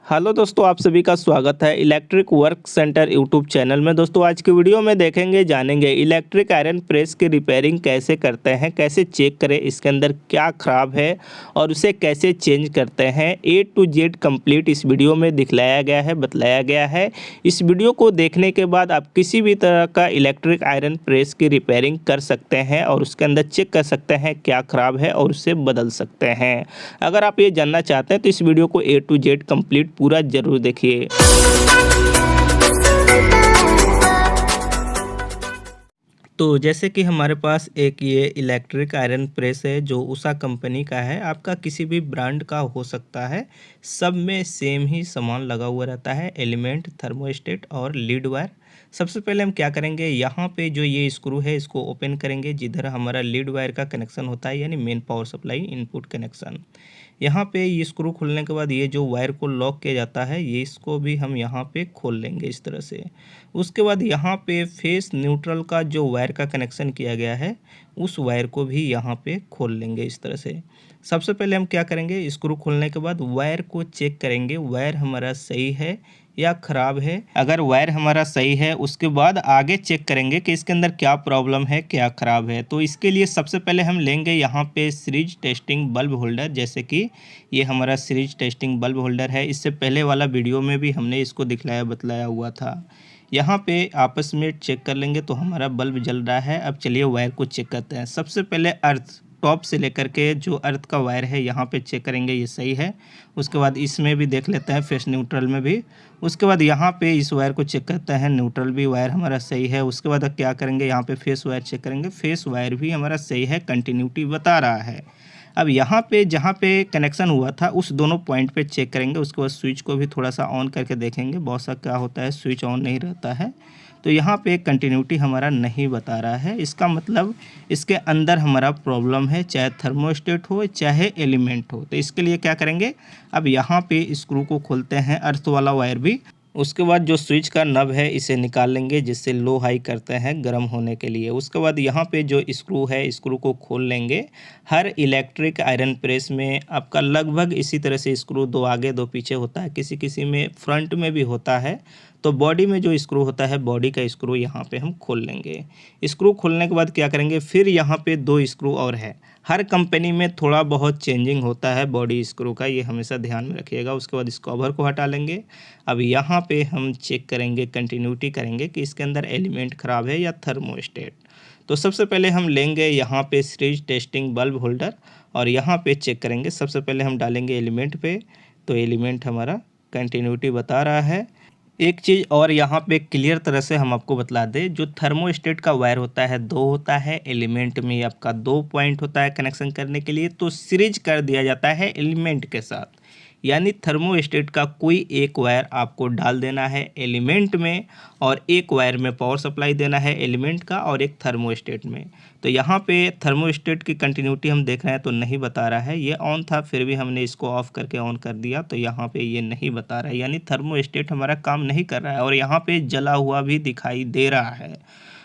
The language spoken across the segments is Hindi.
हेलो दोस्तों, आप सभी का स्वागत है electric work centre YouTube channel में। दोस्तों आज की वीडियो में देखेंगे जानेंगे इलेक्ट्रिक आयरन प्रेस की रिपेयरिंग कैसे करते हैं, कैसे चेक करें इसके अंदर क्या ख़राब है और उसे कैसे चेंज करते हैं। ए टू जेड कंप्लीट इस वीडियो में दिखलाया गया है, बतलाया गया है। इस वीडियो को देखने के बाद आप किसी भी तरह का इलेक्ट्रिक आयरन प्रेस की रिपेयरिंग कर सकते हैं और उसके अंदर चेक कर सकते हैं क्या ख़राब है और उसे बदल सकते हैं। अगर आप ये जानना चाहते हैं तो इस वीडियो को ए टू जेड कंप्लीट पूरा जरूर देखिए। तो जैसे कि हमारे पास एक ये इलेक्ट्रिक आयरन प्रेस है जो उषा कंपनी का है। आपका किसी भी ब्रांड का हो सकता है, सब में सेम ही सामान लगा हुआ रहता है, एलिमेंट, थर्मोस्टेट और लीड वायर। सबसे पहले हम क्या करेंगे, यहाँ पे जो ये स्क्रू है इसको ओपन करेंगे जिधर हमारा लीड वायर का कनेक्शन होता है, यानी main power supply input connection. यहाँ पे ये स्क्रू खुलने के बाद ये जो वायर को लॉक किया जाता है ये इसको भी हम यहाँ पे खोल लेंगे इस तरह से। उसके बाद यहाँ पे फेस न्यूट्रल का जो वायर का कनेक्शन किया गया है उस वायर को भी यहाँ पे खोल लेंगे इस तरह से। सबसे पहले हम क्या करेंगे, स्क्रू खोलने के बाद वायर को चेक करेंगे, वायर हमारा सही है या ख़राब है। अगर वायर हमारा सही है उसके बाद आगे चेक करेंगे कि इसके अंदर क्या प्रॉब्लम है, क्या ख़राब है। तो इसके लिए सबसे पहले हम लेंगे यहाँ पे सीरीज टेस्टिंग बल्ब होल्डर। जैसे कि ये हमारा सीरीज टेस्टिंग बल्ब होल्डर है, इससे पहले वाला वीडियो में भी हमने इसको दिखलाया बतलाया हुआ था। यहाँ पे आपस में चेक कर लेंगे तो हमारा बल्ब जल रहा है। अब चलिए वायर को चेक करते हैं। सबसे पहले अर्थ टॉप से लेकर के जो अर्थ का वायर है यहाँ पे चेक करेंगे ये सही है। उसके बाद इसमें भी देख लेते हैं, फेस न्यूट्रल में भी। उसके बाद यहाँ पे इस वायर को चेक करते हैं, न्यूट्रल भी वायर हमारा सही है। उसके बाद क्या करेंगे, यहाँ पे फेस वायर चेक करेंगे, फेस वायर भी हमारा सही है, कंटिन्यूटी बता रहा है। अब यहाँ पे जहाँ पे कनेक्शन हुआ था उस दोनों पॉइंट पे चेक करेंगे। उसके बाद स्विच को भी थोड़ा सा ऑन करके देखेंगे, बहुत सा क्या होता है स्विच ऑन नहीं रहता है तो यहाँ पे कंटिन्यूटी हमारा नहीं बता रहा है। इसका मतलब इसके अंदर हमारा प्रॉब्लम है, चाहे थर्मोस्टेट हो चाहे एलिमेंट हो। तो इसके लिए क्या करेंगे, अब यहाँ पे स्क्रू को खोलते हैं, अर्थ वाला वायर भी। उसके बाद जो स्विच का नब है इसे निकाल लेंगे जिससे लो हाई करते हैं गर्म होने के लिए। उसके बाद यहाँ पे जो स्क्रू है स्क्रू को खोल लेंगे। हर इलेक्ट्रिक आयरन प्रेस में आपका लगभग इसी तरह से स्क्रू दो आगे दो पीछे होता है, किसी किसी में फ्रंट में भी होता है। तो बॉडी में जो स्क्रू होता है, बॉडी का स्क्रू यहाँ पे हम खोल लेंगे। स्क्रू खोलने के बाद क्या करेंगे, फिर यहाँ पे दो स्क्रू और है। हर कंपनी में थोड़ा बहुत चेंजिंग होता है बॉडी स्क्रू का, ये हमेशा ध्यान में रखिएगा। उसके बाद इस कवर को हटा लेंगे। अब यहाँ पे हम चेक करेंगे, कंटिन्यूटी करेंगे कि इसके अंदर एलिमेंट ख़राब है या थर्मोस्टेट। तो सबसे पहले हम लेंगे यहाँ पे सीरीज टेस्टिंग बल्ब होल्डर और यहाँ पे चेक करेंगे। सबसे पहले हम डालेंगे एलिमेंट पे, तो एलिमेंट हमारा कंटिन्यूटी बता रहा है। एक चीज़ और यहाँ पे क्लियर तरह से हम आपको बतला दें, जो थर्मोस्टेट का वायर होता है दो होता है, एलिमेंट में आपका दो पॉइंट होता है कनेक्शन करने के लिए, तो सीरीज कर दिया जाता है एलिमेंट के साथ। यानी थर्मोस्टेट का कोई एक वायर आपको डाल देना है एलिमेंट में और एक वायर में पावर सप्लाई देना है एलिमेंट का और एक थर्मोस्टेट में। तो यहाँ पे थर्मोस्टेट की कंटिन्यूटी हम देख रहे हैं तो नहीं बता रहा है, ये ऑन था फिर भी हमने इसको ऑफ करके ऑन कर दिया तो यहाँ पे ये नहीं बता रहा है, यानी थर्मोस्टेट हमारा काम नहीं कर रहा है। और यहाँ पे जला हुआ भी दिखाई दे रहा है,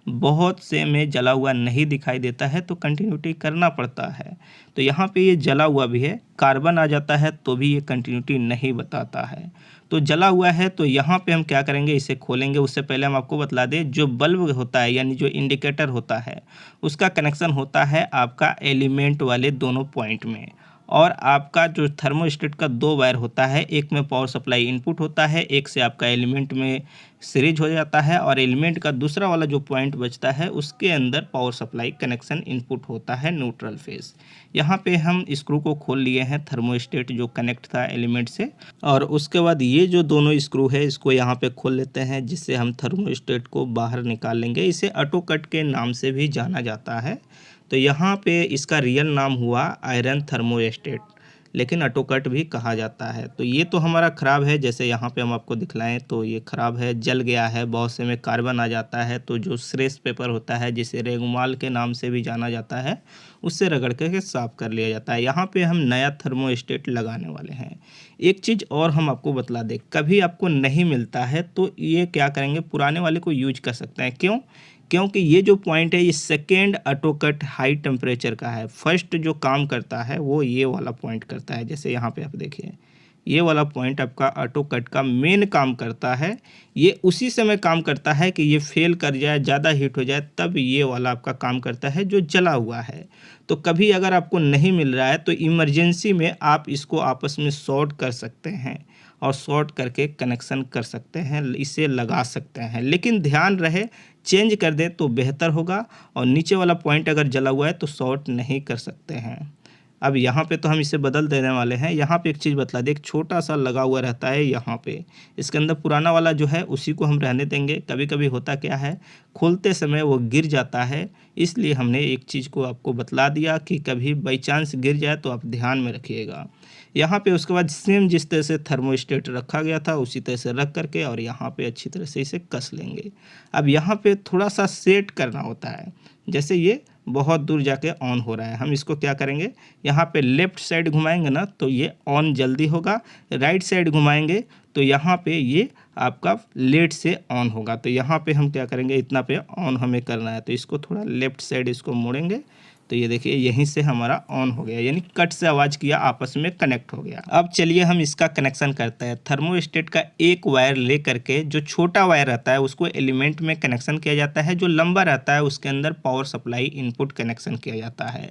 बहुत से में जला हुआ नहीं दिखाई देता है तो कंटिन्यूटी करना पड़ता है। तो यहाँ पे ये जला हुआ भी है, कार्बन आ जाता है तो भी ये कंटिन्यूटी नहीं बताता है। तो जला हुआ है तो यहाँ पे हम क्या करेंगे, इसे खोलेंगे। उससे पहले हम आपको बतला दें, जो बल्ब होता है यानी जो इंडिकेटर होता है उसका कनेक्शन होता है आपका एलिमेंट वाले दोनों पॉइंट में, और आपका जो थर्मोस्टेट का दो वायर होता है, एक में पावर सप्लाई इनपुट होता है, एक से आपका एलिमेंट में सीरीज हो जाता है, और एलिमेंट का दूसरा वाला जो पॉइंट बचता है उसके अंदर पावर सप्लाई कनेक्शन इनपुट होता है न्यूट्रल फेस। यहाँ पे हम स्क्रू को खोल लिए हैं, थर्मोस्टेट जो कनेक्ट था एलिमेंट से, और उसके बाद ये जो दोनों स्क्रू है इसको यहाँ पे खोल लेते हैं जिससे हम थर्मोस्टेट को बाहर निकाल लेंगे। इसे ऑटो कट के नाम से भी जाना जाता है। तो यहाँ पे इसका रियल नाम हुआ आयरन थर्मोस्टेट, लेकिन ऑटो कट भी कहा जाता है। तो ये तो हमारा ख़राब है, जैसे यहाँ पे हम आपको दिखलाएं तो ये ख़राब है, जल गया है, बहुत से में कार्बन आ जाता है। तो जो श्रेष्ठ पेपर होता है जिसे रेगमाल के नाम से भी जाना जाता है उससे रगड़ के साफ़ कर लिया जाता है। यहाँ पे हम नया थर्मोस्टेट लगाने वाले हैं। एक चीज़ और हम आपको बतला दें, कभी आपको नहीं मिलता है तो ये क्या करेंगे, पुराने वाले को यूज कर सकते हैं। क्यों? क्योंकि ये जो पॉइंट है ये second auto cut high temperature का है। फर्स्ट जो काम करता है वो ये वाला पॉइंट करता है। जैसे यहाँ पे आप देखिए ये वाला पॉइंट आपका ऑटो कट का मेन काम करता है। ये उसी समय काम करता है कि ये फेल कर जाए, ज़्यादा हीट हो जाए, तब ये वाला आपका काम करता है जो जला हुआ है। तो कभी अगर आपको नहीं मिल रहा है तो इमरजेंसी में आप इसको आपस में शॉर्ट कर सकते हैं और शॉर्ट करके कनेक्शन कर सकते हैं, इसे लगा सकते हैं। लेकिन ध्यान रहे चेंज कर दे तो बेहतर होगा, और नीचे वाला पॉइंट अगर जला हुआ है तो शॉर्ट नहीं कर सकते हैं। अब यहाँ पे तो हम इसे बदल देने वाले हैं। यहाँ पे एक चीज़ बतला दे, एक छोटा सा लगा हुआ रहता है यहाँ पे, इसके अंदर पुराना वाला जो है उसी को हम रहने देंगे। कभी कभी होता क्या है, खोलते समय वो गिर जाता है, इसलिए हमने एक चीज़ को आपको बतला दिया कि कभी बाई चांस गिर जाए तो आप ध्यान में रखिएगा। यहाँ पे उसके बाद सेम जिस तरह से थर्मोस्टेट रखा गया था उसी तरह से रख करके और यहाँ पे अच्छी तरह से इसे कस लेंगे। अब यहाँ पे थोड़ा सा सेट करना होता है, जैसे ये बहुत दूर जाके ऑन हो रहा है, हम इसको क्या करेंगे, यहाँ पे लेफ़्ट साइड घुमाएंगे ना तो ये ऑन जल्दी होगा, राइट साइड घुमाएंगे तो यहाँ पे ये आपका लेट से ऑन होगा। तो यहाँ पे हम क्या करेंगे, इतना पे ऑन हमें करना है, तो इसको थोड़ा लेफ़्ट साइड इसको मोड़ेंगे तो ये देखिए यहीं से हमारा ऑन हो गया, यानी कट से आवाज़ किया आपस में कनेक्ट हो गया। अब चलिए हम इसका कनेक्शन करते हैं। थर्मोस्टेट का एक वायर ले करके, जो छोटा वायर रहता है उसको एलिमेंट में कनेक्शन किया जाता है, जो लंबा रहता है उसके अंदर पावर सप्लाई इनपुट कनेक्शन किया जाता है।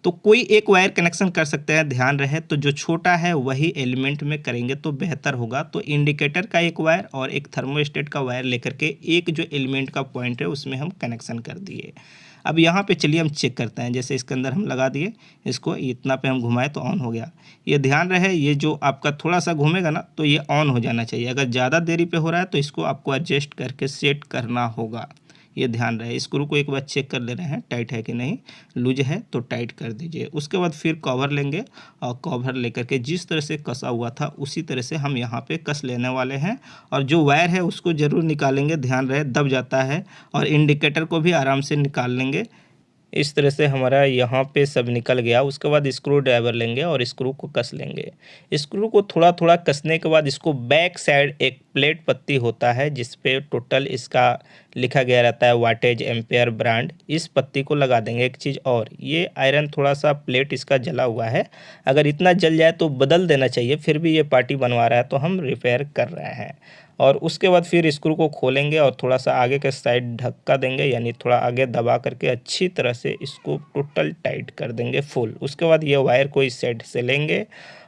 तो कोई एक वायर कनेक्शन कर सकते हैं, ध्यान रहे, तो जो छोटा है वही एलिमेंट में करेंगे तो बेहतर होगा। तो इंडिकेटर का एक वायर और एक थर्मोस्टेट का वायर लेकर के एक जो एलिमेंट का पॉइंट है उसमें हम कनेक्शन कर दिए। अब यहाँ पे चलिए हम चेक करते हैं, जैसे इसके अंदर हम लगा दिए, इसको इतना पे हम घुमाए तो ऑन हो गया। ये ध्यान रहे, ये जो आपका थोड़ा सा घूमेगा ना तो ये ऑन हो जाना चाहिए। अगर ज़्यादा देरी पे हो रहा है तो इसको आपको एडजस्ट करके सेट करना होगा, ये ध्यान रहे। स्क्रू को एक बार चेक कर ले रहे हैं टाइट है कि नहीं, लूज है तो टाइट कर दीजिए। उसके बाद फिर कवर लेंगे और कवर लेकर के जिस तरह से कसा हुआ था उसी तरह से हम यहाँ पे कस लेने वाले हैं। और जो वायर है उसको ज़रूर निकालेंगे, ध्यान रहे दब जाता है, और इंडिकेटर को भी आराम से निकाल लेंगे। इस तरह से हमारा यहाँ पे सब निकल गया। उसके बाद स्क्रू ड्राइवर लेंगे और स्क्रू को कस लेंगे। स्क्रू को थोड़ा थोड़ा कसने के बाद इसको बैक साइड एक प्लेट पत्ती होता है जिस पे टोटल इसका लिखा गया रहता है वाटेज एम्पेयर ब्रांड, इस पत्ती को लगा देंगे। एक चीज़ और, ये आयरन थोड़ा सा प्लेट इसका जला हुआ है, अगर इतना जल जाए तो बदल देना चाहिए, फिर भी ये पार्टी बनवा रहा है तो हम रिपेयर कर रहे हैं। और उसके बाद फिर स्क्रू को खोलेंगे और थोड़ा सा आगे के साइड धक्का देंगे, यानी थोड़ा आगे दबा करके अच्छी तरह से इसको टोटल टाइट कर देंगे फुल। उसके बाद ये वायर को इस साइड से लेंगे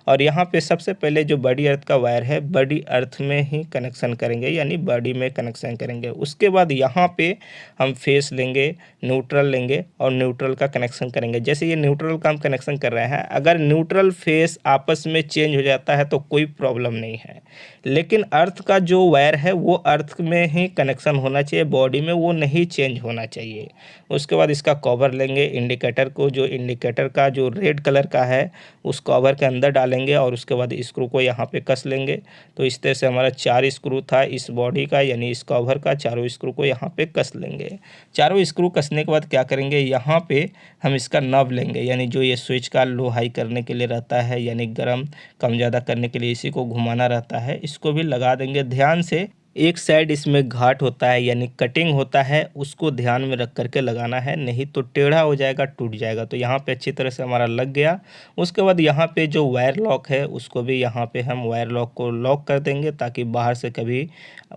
और यहाँ पे सबसे पहले जो बड़ी अर्थ का वायर है बड़ी अर्थ में ही कनेक्शन करेंगे, यानी बॉडी में कनेक्शन करेंगे। उसके बाद यहाँ पे हम फेस लेंगे, न्यूट्रल लेंगे और न्यूट्रल का कनेक्शन करेंगे। जैसे ये न्यूट्रल का हम कनेक्शन कर रहे हैं, अगर न्यूट्रल फेस आपस में चेंज हो जाता है तो कोई प्रॉब्लम नहीं है, लेकिन अर्थ का जो वायर है वो अर्थ में ही कनेक्शन होना चाहिए, बॉडी में वो नहीं चेंज होना चाहिए। उसके बाद इसका कवर लेंगे, इंडिकेटर को, जो इंडिकेटर का जो रेड कलर का है उस कवर के अंदर डालेंगे और उसके बाद स्क्रू को यहाँ पे कस लेंगे। तो इस तरह से हमारा 4 स्क्रू था इस बॉडी का, यानी इस कवर का, चारों स्क्रू को यहाँ पे कस लेंगे। चारों स्क्रू कसने के बाद क्या करेंगे, यहाँ पे हम इसका नब लेंगे, यानी जो ये स्विच का लो हाई करने के लिए रहता है, यानी गर्म कम ज़्यादा करने के लिए इसी को घुमाना रहता है, इसको भी लगा देंगे। ध्यान से एक साइड इसमें घाट होता है यानी कटिंग होता है, उसको ध्यान में रख करके लगाना है, नहीं तो टेढ़ा हो जाएगा, टूट जाएगा। तो यहाँ पे अच्छी तरह से हमारा लग गया। उसके बाद यहाँ पे जो वायर लॉक है उसको भी यहाँ पे हम वायर लॉक को लॉक कर देंगे, ताकि बाहर से कभी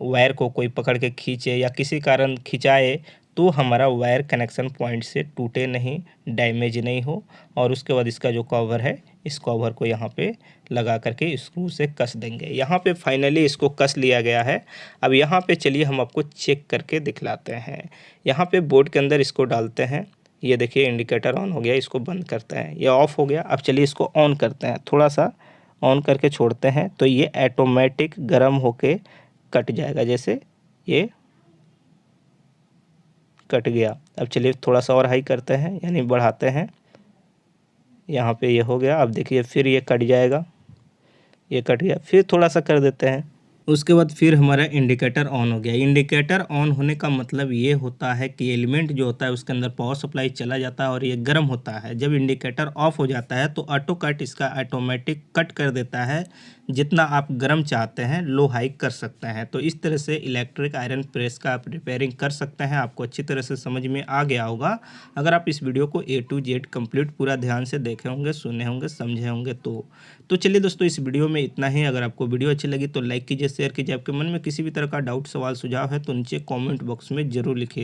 वायर को कोई पकड़ के खींचे या किसी कारण खिंचाए तो हमारा वायर कनेक्शन पॉइंट से टूटे नहीं, डैमेज नहीं हो। और उसके बाद इसका जो कवर है इस कवर को यहाँ पे लगा करके स्क्रू से कस देंगे। यहाँ पे फाइनली इसको कस लिया गया है। अब यहाँ पे चलिए हम आपको चेक करके दिखलाते हैं। यहाँ पे बोर्ड के अंदर इसको डालते हैं, ये देखिए इंडिकेटर ऑन हो गया, इसको बंद करते हैं, ये ऑफ हो गया। अब चलिए इसको ऑन करते हैं, थोड़ा सा ऑन करके छोड़ते हैं तो ये ऑटोमेटिक गर्म होके कट जाएगा। जैसे ये कट गया। अब चलिए थोड़ा सा और हाई करते हैं, यानी बढ़ाते हैं, यहाँ पे ये हो गया। अब देखिए फिर ये कट जाएगा, ये कट गया, फिर थोड़ा सा कर देते हैं। उसके बाद फिर हमारा इंडिकेटर ऑन हो गया। इंडिकेटर ऑन होने का मतलब ये होता है कि एलिमेंट जो होता है उसके अंदर पावर सप्लाई चला जाता है और ये गर्म होता है। जब इंडिकेटर ऑफ हो जाता है तो ऑटो कट इसका ऑटोमेटिक कट कर देता है, जितना आप गर्म चाहते हैं लो हाई कर सकते हैं। तो इस तरह से इलेक्ट्रिक आयरन प्रेस का आप रिपेयरिंग कर सकते हैं। आपको अच्छी तरह से समझ में आ गया होगा अगर आप इस वीडियो को A to Z कंप्लीट पूरा ध्यान से देखे होंगे, सुने होंगे, समझे होंगे तो चलिए दोस्तों, इस वीडियो में इतना ही। अगर आपको वीडियो अच्छी लगी तो लाइक कीजिए, शेयर कीजिए। आपके मन में किसी भी तरह का डाउट, सवाल, सुझाव है तो नीचे कॉमेंट बॉक्स में ज़रूर लिखिए।